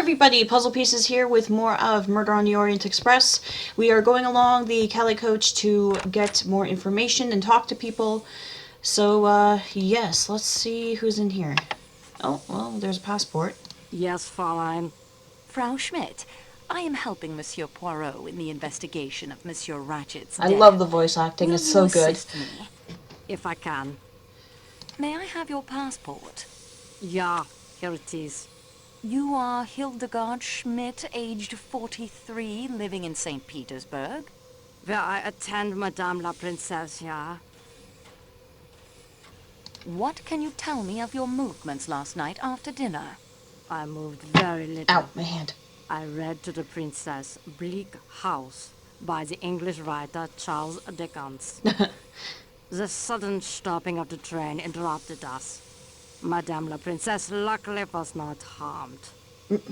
everybody, Puzzle Pieces here with more of Murder on the Orient Express. We are going along the Cali coach to get more information and talk to people. So, yes, let's see who's in here. Oh, well, there's a passport. Yes, Fräulein. Frau Schmidt, I am helping Monsieur Poirot in the investigation of Monsieur Ratchet's death. I love the voice acting, Will it's you so good. assist me? If I can. May I have your passport? Yeah, here it is. You are Hildegard Schmidt, aged 43, living in St. Petersburg. Where I attend Madame la Princesse, yeah. What can you tell me of your movements last night after dinner? I moved very little. Ow, my hand. I read to the Princess Bleak House by the English writer Charles Dickens. The sudden stopping of the train interrupted us. Madame la Princesse luckily was not harmed.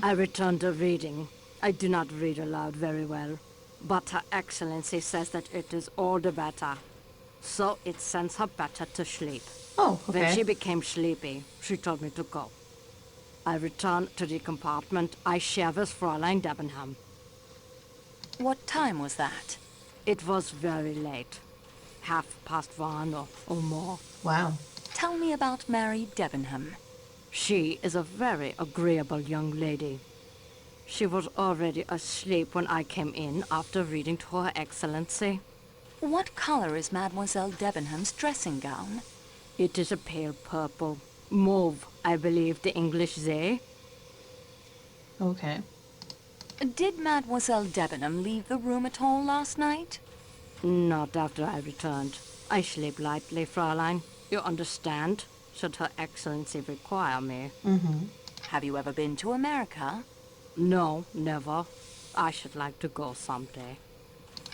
I returned to reading. I do not read aloud very well, but Her Excellency says that it is all the better. So it sends her better to sleep. Oh, okay. When she became sleepy, she told me to go. I returned to the compartment I share with Fräulein Debenham. What time was that? It was very late. 1:30 or more. Wow. Tell me about Mary Debenham. She is a very agreeable young lady. She was already asleep when I came in after reading to Her Excellency. What color is Mademoiselle Debenham's dressing gown? It is a pale purple. Mauve, I believe the English say. Okay. Did Mademoiselle Debenham leave the room at all last night? Not after I returned. I sleep lightly, Fräulein. You understand? Should Her Excellency require me. Mm-hmm. Have you ever been to America? No, never. I should like to go someday.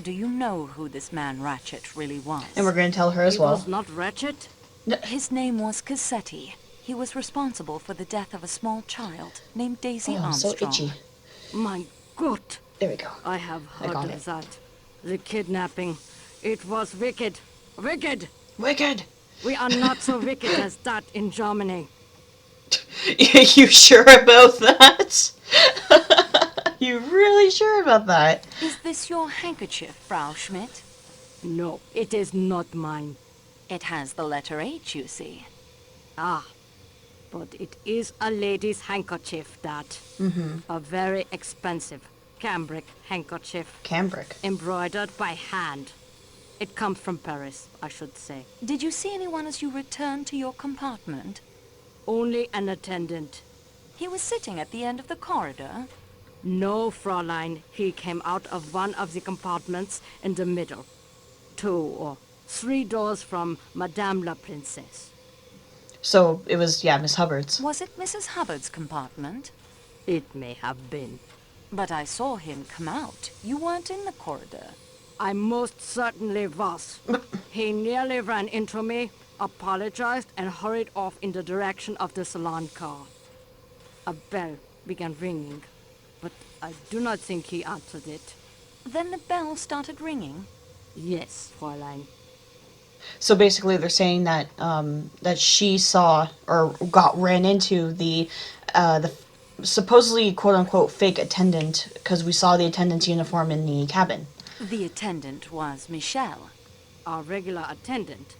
Do you know who this man Ratchet really was? And we're going to tell her as He well. was not wretched. His name was Cassetti. He was responsible for the death of a small child named Daisy Oh, so Armstrong. itchy. My God. There we go. I have I heard got of it. that. The kidnapping. It was wicked. Wicked! Wicked! We are not so wicked as that in Germany. You sure about that? You really sure about that? Is this your handkerchief, Frau Schmidt? No, it is not mine. It has the letter H, you see. Ah, but it is a lady's handkerchief, that. Mm-hmm. A very expensive cambric handkerchief. Cambric. Embroidered by hand. It comes from Paris, I should say. Did you see anyone as you returned to your compartment? Only an attendant. He was sitting at the end of the corridor. No, Fräulein. He came out of one of the compartments in the middle. 2 or 3 doors from Madame la Princesse. So it was, yeah, Miss Hubbard's. Was it Mrs. Hubbard's compartment? It may have been. But I saw him come out. You weren't in the corridor. I most certainly was. He nearly ran into me, apologized, and hurried off in the direction of the salon car. A bell began ringing, but I do not think he answered it. Then the bell started ringing. Yes, Fräulein. So basically, they're saying that that she saw or ran into the supposedly quote unquote fake attendant because we saw the attendant's uniform in the cabin. The attendant was Michel. Our regular attendant.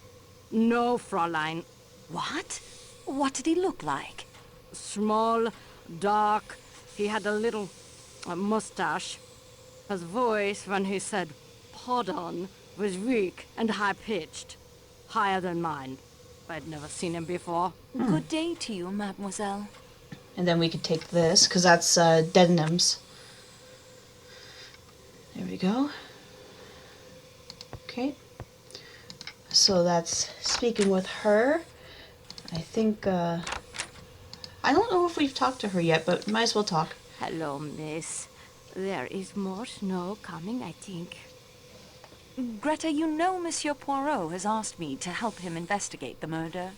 No, Fräulein. What? What did he look like? Small, dark. He had a little mustache. His voice, when he said, "Pardon," was weak and high-pitched. Higher than mine. I'd never seen him before. Good day to you, mademoiselle. And then we could take this because that's Debenham's. There we go. Okay. So that's speaking with her. I think, I don't know if we've talked to her yet, but might as well talk. Hello, miss. There is more snow coming, I think. Greta, you know Monsieur Poirot has asked me to help him investigate the murder.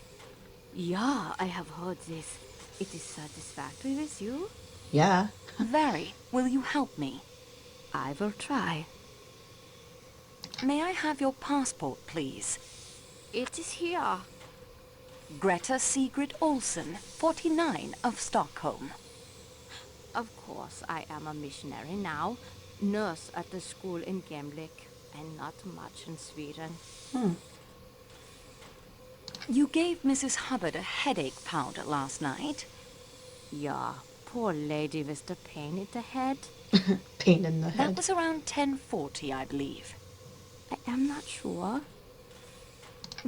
Yeah, I have heard this. It is satisfactory with you? Yeah. Very. Will you help me? I will try. May I have your passport, please? It is here. Greta Sigrid Olsen, 49, of Stockholm. Of course, I am a missionary now, nurse at the school in Gemlik, and not much in Sweden. You gave Mrs. Hubbard a headache powder last night. Yeah, poor lady with the pain in the head. Pain in the That head. was around 10:40, I believe. I am not sure.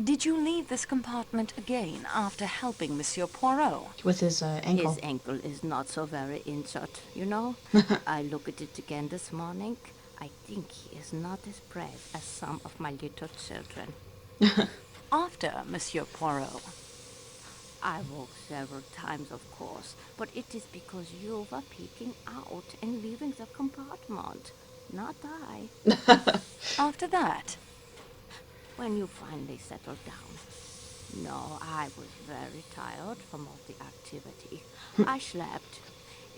Did you leave this compartment again after helping Monsieur Poirot? With his ankle. His ankle is not so very injured, you know. I looked at it again this morning. I think he is not as brave as some of my little children. After Monsieur Poirot. I woke several times, of course, but it is because you were peeking out and leaving the compartment, not I. After that, When you finally settled down. No, I was very tired from all the activity. I slept.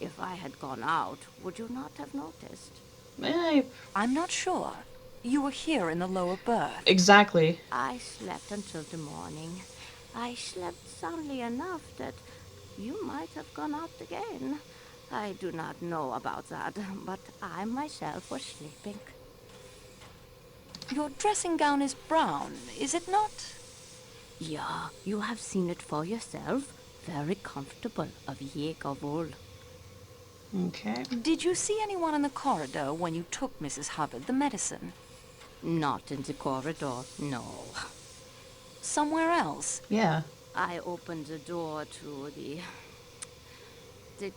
If I had gone out, would you not have noticed? I'm not sure. You were here in the lower berth. Exactly. I slept until the morning. I slept soundly enough that you might have gone out again. I do not know about that, but I myself was sleeping. Your dressing gown is brown, is it not? Yeah, you have seen it for yourself. Very comfortable, of Jaeger wool. Okay. Did you see anyone in the corridor when you took Mrs. Hubbard the medicine? Not in the corridor, no. Somewhere else? Yeah. I opened the door to the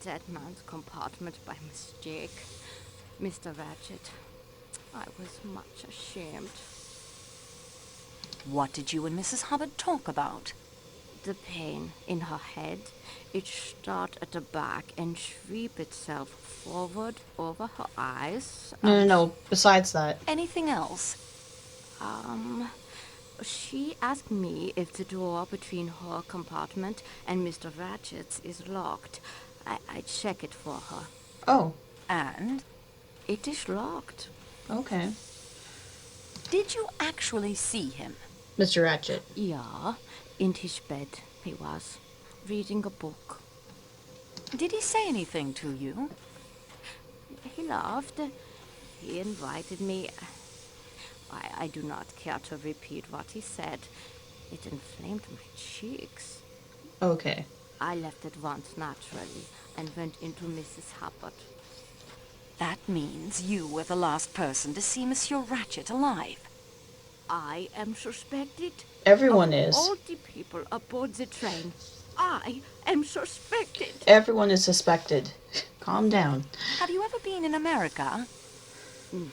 dead man's compartment by mistake. Mr. Ratchet, I was much ashamed. What did you and Mrs. Hubbard talk about? The pain in her head, it started at the back and sweep itself forward over her eyes. No. Besides that. Anything else? She asked me if the door between her compartment and Mr. Ratchet's is locked. I check it for her. Oh. And? It is locked. Okay. Did you actually see him? Mr. Ratchet. Yeah, in his bed he was, reading a book. Did he say anything to you? He laughed. He invited me. I do not care to repeat what he said. It inflamed my cheeks. Okay. I left at once naturally and went into Mrs. Hubbard. That means you were the last person to see Monsieur Ratchet alive. I am suspected. Everyone of is. All the people aboard the train. I am suspected. Everyone is suspected. Calm down. Have you ever been in America? No.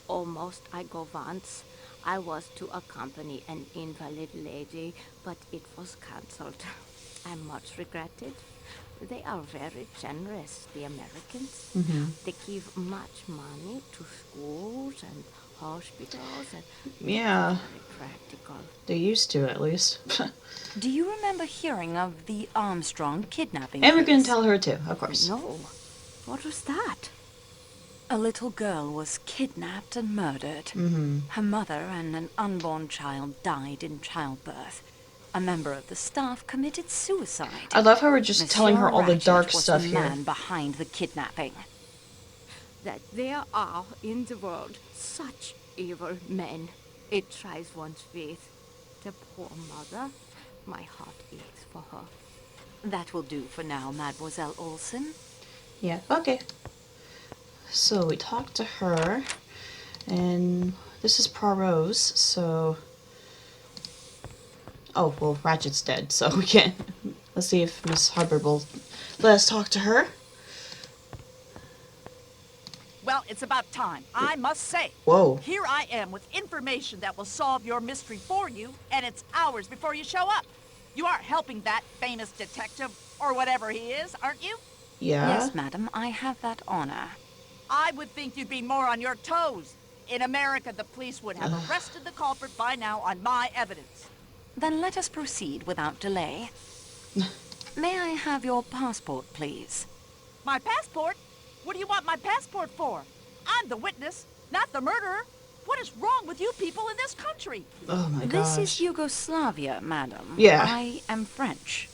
Almost I go once. I was to accompany an invalid lady, but it was cancelled. I much regret it. They are very generous, the Americans. They give much money to schools and hospitals and Yeah. very practical. They used to, at least. Do you remember hearing of the Armstrong kidnapping And we're gonna case? tell her too, of course. No. What was that? A little girl was kidnapped and murdered. Her mother and an unborn child died in childbirth. A member of the staff committed suicide. I love how we're just telling her all the Ratchet dark was stuff the here. man behind the kidnapping. That there are in the world such evil men. It tries one's faith. The poor mother. My heart aches for her. That will do for now, Mademoiselle Olsen. Yeah, okay. So we talked to her, and this is Poirot's, so... Oh, well, Ratchet's dead, so we can't... Let's see if Miss Hubbard will let us talk to her. Well, it's about time, I must say. Whoa. Here I am with information that will solve your mystery for you, and it's hours before you show up. You are helping that famous detective, or whatever he is, aren't you? Yeah? Yes, madam, I have that honor. I would think you'd be more on your toes. In America, the police would have arrested the culprit by now on my evidence. Then let us proceed without delay. May I have your passport, please? My passport? What do you want my passport for? I'm the witness, not the murderer. What is wrong with you people in this country? Oh my gosh. This is Yugoslavia, madam. Yeah. I am French.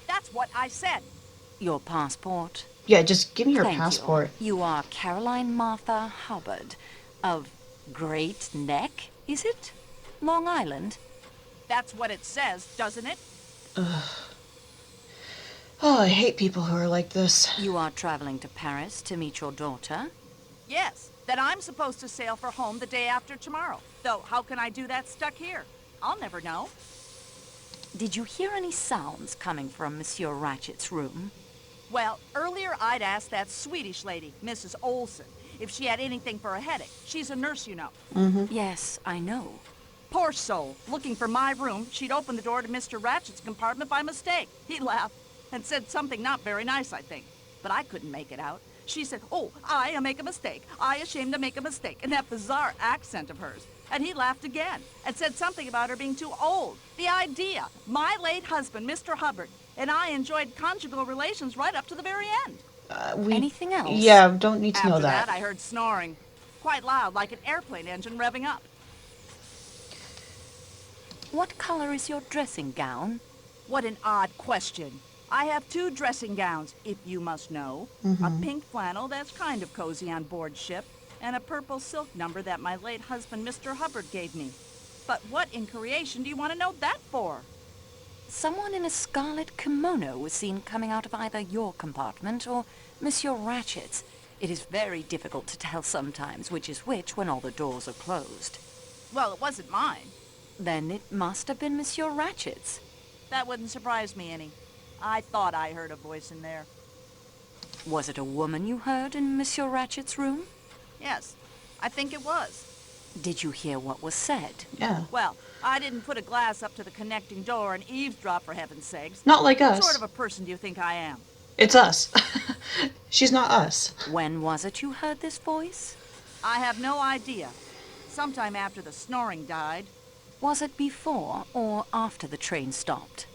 That's what I said. Your passport. Yeah, just give me your Thank passport. You are Caroline Martha Hubbard of Great Neck, is it? Long Island? That's what it says, doesn't it? Oh, I hate people who are like this. You are traveling to Paris to meet your daughter? Yes, that I'm supposed to sail for home the day after tomorrow. Though, how can I do that stuck here? I'll never know. Did you hear any sounds coming from Monsieur Ratchet's room? Well, earlier I'd asked that Swedish lady, Mrs. Olson, if she had anything for a headache. She's a nurse, you know. Yes, I know. Poor soul. Looking for my room, she'd opened the door to Mr. Ratchet's compartment by mistake. He laughed and said something not very nice, I think. But I couldn't make it out. She said, "Oh, I make a mistake. I ashamed to make a mistake," in that bizarre accent of hers. And he laughed again and said something about her being too old. The idea. My late husband, Mr. Hubbard, and I enjoyed conjugal relations right up to the very end. Anything else? Yeah, don't need to After know that, I heard snoring. Quite loud, like an airplane engine revving up. What color is your dressing gown? What an odd question. I have 2 dressing gowns, if you must know. A pink flannel that's kind of cozy on board ship, and a purple silk number that my late husband, Mr. Hubbard, gave me. But what in creation do you want to know that for? Someone in a scarlet kimono was seen coming out of either your compartment or Monsieur Ratchet's. It is very difficult to tell sometimes which is which when all the doors are closed. Well, it wasn't mine. Then it must have been Monsieur Ratchet's. That wouldn't surprise me any. I thought I heard a voice in there. Was it a woman you heard in Monsieur Ratchet's room? Yes, I think it was. Did you hear what was said? Yeah. Well, I didn't put a glass up to the connecting door and eavesdrop, for heaven's sakes. Not like What us. sort of a person do you think I am? It's us. She's not us. When was it you heard this voice? I have no idea. Sometime after the snoring died. Was it before or after the train stopped?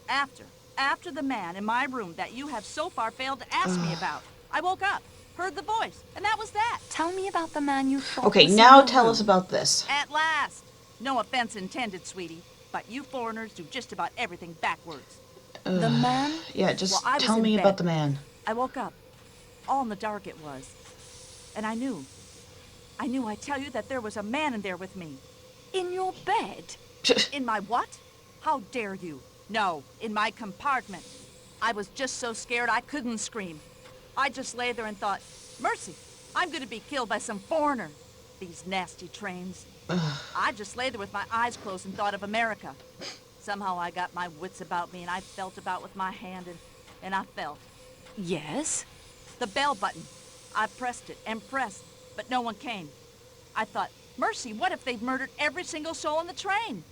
After the man in my room that you have so far failed to ask me about. I woke up, heard the voice, and that was that. Tell me about the man you thought Okay, was in now your tell room. us about this. At last. No offense intended, sweetie, but you foreigners do just about everything backwards. The man? Yeah, just Well, I was tell in me bed. about the man. I woke up. All in the dark it was. And I knew, I tell you, that there was a man in there with me. In your bed? In my what? How dare you? No, in my compartment. I was just so scared I couldn't scream. I just lay there and thought, mercy, I'm gonna be killed by some foreigner. These nasty trains. I just lay there with my eyes closed and thought of America. Somehow I got my wits about me and I felt about with my hand and I felt. Yes? The bell button. I pressed it and pressed, but no one came. I thought, mercy, what if they've murdered every single soul on the train?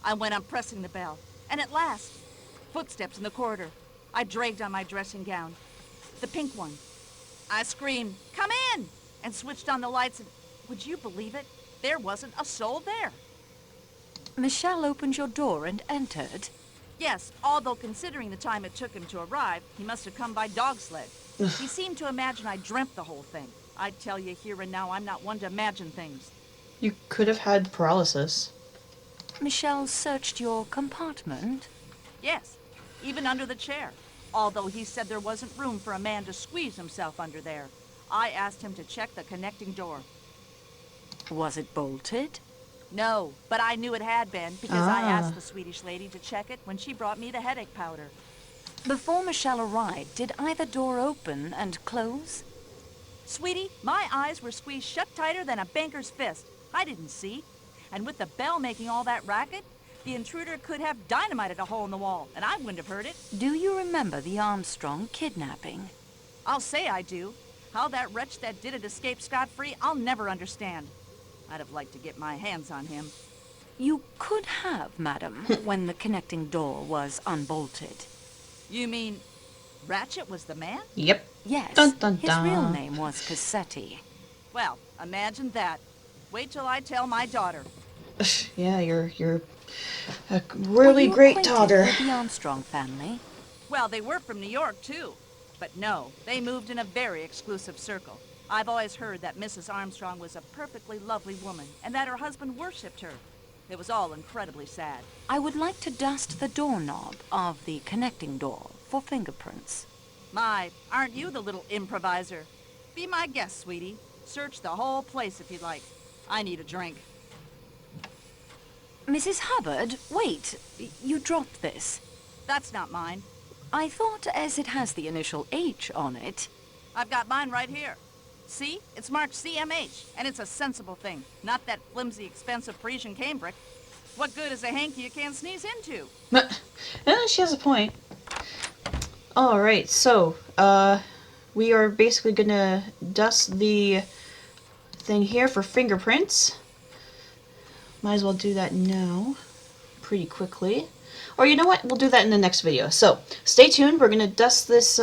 I went on pressing the bell, and at last, footsteps in the corridor. I dragged on my dressing gown, the pink one. I screamed, "Come in!" and switched on the lights, and would you believe it? There wasn't a soul there. Michelle opened your door and entered. Yes, although considering the time it took him to arrive, he must have come by dog sled. He seemed to imagine I dreamt the whole thing. I tell you here and now, I'm not one to imagine things. You could have had paralysis. Michelle searched your compartment. Yes, even under the chair. Although he said there wasn't room for a man to squeeze himself under there. I asked him to check the connecting door. Was it bolted? No, but I knew it had been because I asked the Swedish lady to check it when she brought me the headache powder. Before Michelle arrived, did either door open and close? Sweetie, my eyes were squeezed shut tighter than a banker's fist. I didn't see. And with the bell making all that racket, the intruder could have dynamited a hole in the wall, and I wouldn't have heard it. Do you remember the Armstrong kidnapping? I'll say I do. How that wretch that did it escaped scot-free, I'll never understand. I'd have liked to get my hands on him. You could have, madam, when the connecting door was unbolted. You mean Ratchet was the man? Yep. Yes, Dun, dun, his real dun. name was Cassetti. Well, imagine that. Wait till I tell my daughter. Yeah, you're a Were really you great acquainted daughter. with the Armstrong family? Well, they were from New York, too. But no, they moved in a very exclusive circle. I've always heard that Mrs. Armstrong was a perfectly lovely woman and that her husband worshipped her. It was all incredibly sad. I would like to dust the doorknob of the connecting door for fingerprints. My, aren't you the little improviser? Be my guest, sweetie. Search the whole place if you'd like. I need a drink. Mrs. Hubbard, wait. You dropped this. That's not mine. I thought as it has the initial H on it. I've got mine right here. See? It's marked CMH, and it's a sensible thing. Not that flimsy, expensive Parisian cambric. What good is a hanky you can't sneeze into? She has a point. Alright, so, we are basically gonna dust the thing here for fingerprints. Might as well do that now, pretty quickly. Or you know what, we'll do that in the next video. So, stay tuned, we're gonna dust this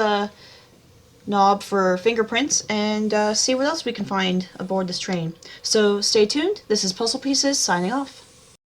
knob for fingerprints and see what else we can find aboard this train. So, stay tuned, this is PuZZlePieceZ signing off.